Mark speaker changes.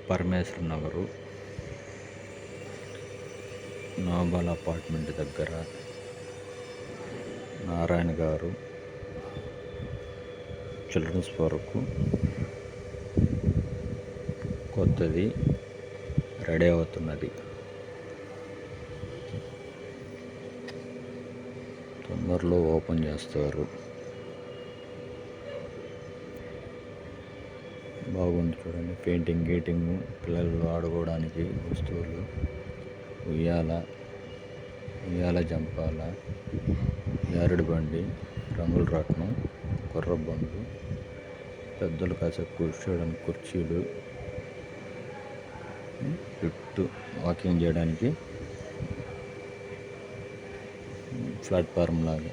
Speaker 1: పరమేశ్వర Nagar Nobel apartment దగ్గర నారాయణ గారు children's park కొత్తది రెడీ అవుతున్నది. తొందరలో ఓపెన్ చేస్తారు. బాగుంది చూడండి. పెయింటింగ్ గీటింగ్, పిల్లలు ఆడుకోవడానికి వస్తువులు, ఉయ్యాల జంపాల, జారుడు బండి, రంగుల రత్నం, కుర్ర బండ్లు, పెద్దలు కాసేపు కూర్చోడానికి కుర్చీలు, చుట్టూ వాకింగ్ చేయడానికి ప్లాట్ఫారం లాగా.